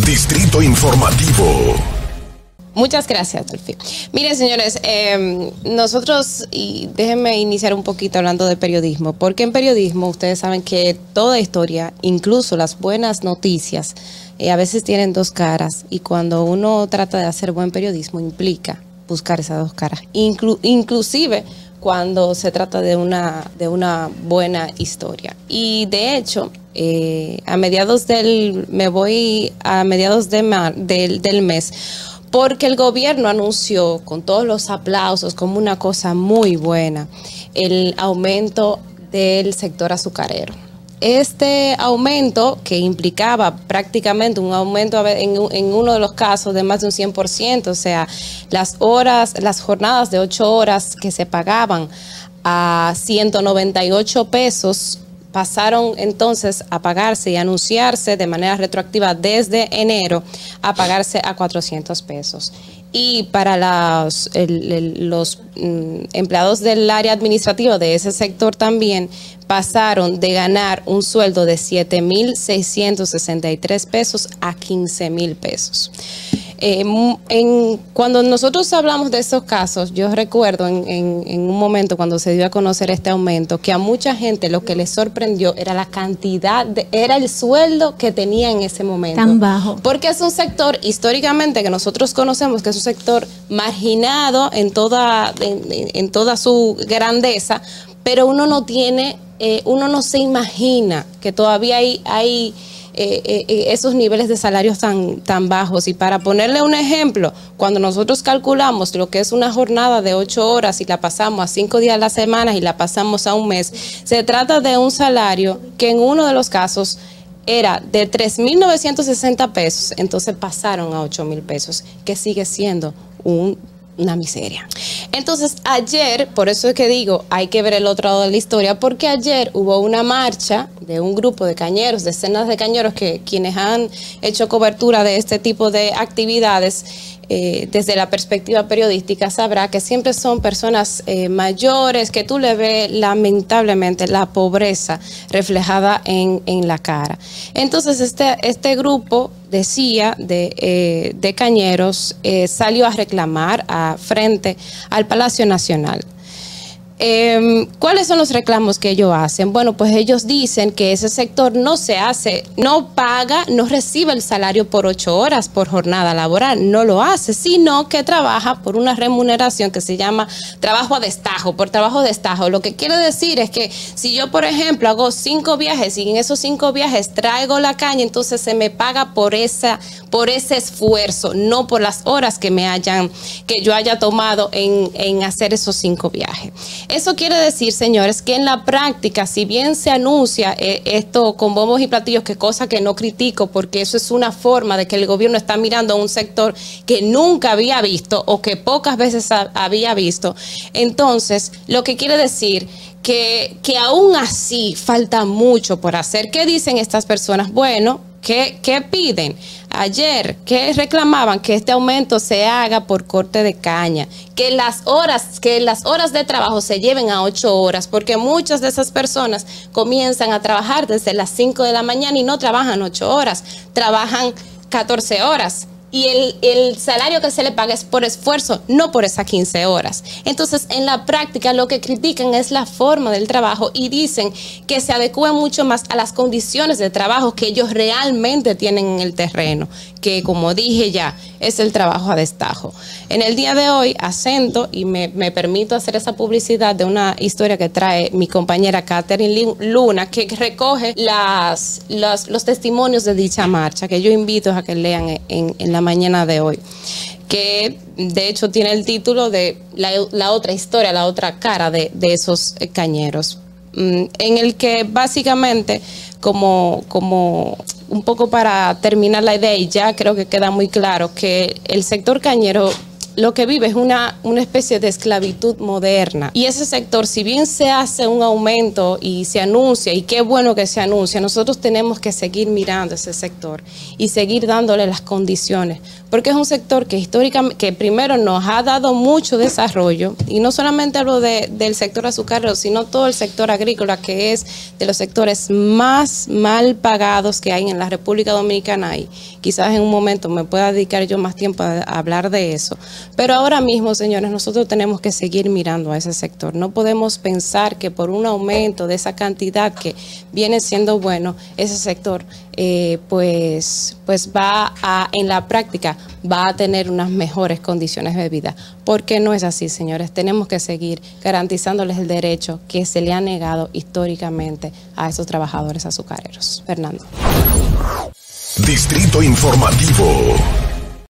Distrito Informativo. Muchas gracias, Dolphy. Miren, señores, nosotros, y déjenme iniciar un poquito hablando de periodismo, porque en periodismo ustedes saben que toda historia, incluso las buenas noticias, a veces tienen dos caras, y cuando uno trata de hacer buen periodismo implica buscar esas dos caras, inclusive cuando se trata de una buena historia. Y de hecho, me voy a mediados del mes, porque el gobierno anunció con todos los aplausos como una cosa muy buena el aumento del sector azucarero. Este aumento, que implicaba prácticamente un aumento en uno de los casos de más de un 100%, o sea, las jornadas de 8 horas que se pagaban a 198 pesos, pasaron entonces a pagarse y anunciarse de manera retroactiva desde enero a pagarse a 400 pesos. Y para los empleados del área administrativa de ese sector también pasaron de ganar un sueldo de 7,663 pesos a 15,000 pesos. Cuando nosotros hablamos de estos casos, yo recuerdo en un momento cuando se dio a conocer este aumento, que a mucha gente lo que les sorprendió era la cantidad, era el sueldo que tenía en ese momento. Tan bajo. Porque es un sector históricamente que nosotros conocemos que es un sector marginado en toda su grandeza, pero uno no se imagina que todavía hay esos niveles de salarios tan bajos. Y para ponerle un ejemplo, cuando nosotros calculamos lo que es una jornada de 8 horas y la pasamos a 5 días a la semana y la pasamos a un mes, se trata de un salario que en uno de los casos era de 3,960 pesos, entonces pasaron a 8,000 pesos, que sigue siendo una miseria. Entonces ayer, por eso es que digo, hay que ver el otro lado de la historia, porque ayer hubo una marcha de un grupo de cañeros, decenas de cañeros, que quienes han hecho cobertura de este tipo de actividades, desde la perspectiva periodística, sabrá que siempre son personas mayores, que tú le ves lamentablemente la pobreza reflejada en la cara. Entonces este grupo decía de cañeros salió a reclamar frente al Palacio Nacional. ¿Cuáles son los reclamos que ellos hacen? Bueno, pues ellos dicen que ese sector no paga, no recibe el salario por 8 horas por jornada laboral, no lo hace, sino que trabaja por una remuneración que se llama trabajo a destajo, por trabajo a destajo. Lo que quiere decir es que si yo, por ejemplo, hago 5 viajes y en esos 5 viajes traigo la caña, entonces se me paga por ese esfuerzo, no por las horas que yo haya tomado en hacer esos 5 viajes. Eso quiere decir, señores, que en la práctica, si bien se anuncia esto con bombos y platillos, que cosa que no critico, porque eso es una forma de que el gobierno está mirando a un sector que nunca había visto o que pocas veces había visto, entonces lo que quiere decir que aún así falta mucho por hacer. ¿Qué dicen estas personas? Bueno, ¿qué piden? Ayer, ¿qué reclamaban? Que este aumento se haga por corte de caña, que las horas de trabajo se lleven a 8 horas, porque muchas de esas personas comienzan a trabajar desde las 5 de la mañana y no trabajan 8 horas, trabajan 14 horas. Y el salario que se le paga es por esfuerzo, no por esas 15 horas. Entonces, en la práctica, lo que critican es la forma del trabajo y dicen que se adecúe mucho más a las condiciones de trabajo que ellos realmente tienen en el terreno, que, como dije ya, es el trabajo a destajo. En el día de hoy, acento, y me permito hacer esa publicidad de una historia que trae mi compañera Catherine Luna, que recoge los testimonios de dicha marcha, que yo invito a que lean en la mañana de hoy, que de hecho tiene el título de la otra historia, la otra cara de esos cañeros, en el que básicamente, como un poco para terminar la idea, y ya creo que queda muy claro que el sector cañero lo que vive es una especie de esclavitud moderna. Y ese sector, si bien se hace un aumento y se anuncia, y qué bueno que se anuncia, nosotros tenemos que seguir mirando ese sector y seguir dándole las condiciones, porque es un sector que históricamente, que primero nos ha dado mucho desarrollo, y no solamente hablo del sector azucarero, sino todo el sector agrícola, que es de los sectores más mal pagados que hay en la República Dominicana, y quizás en un momento me pueda dedicar yo más tiempo a hablar de eso. Pero ahora mismo, señores, nosotros tenemos que seguir mirando a ese sector. No podemos pensar que por un aumento de esa cantidad que viene siendo bueno, ese sector pues va a, en la práctica, va a tener unas mejores condiciones de vida. Porque no es así, señores. Tenemos que seguir garantizándoles el derecho que se le ha negado históricamente a esos trabajadores azucareros. Fernando. Distrito Informativo.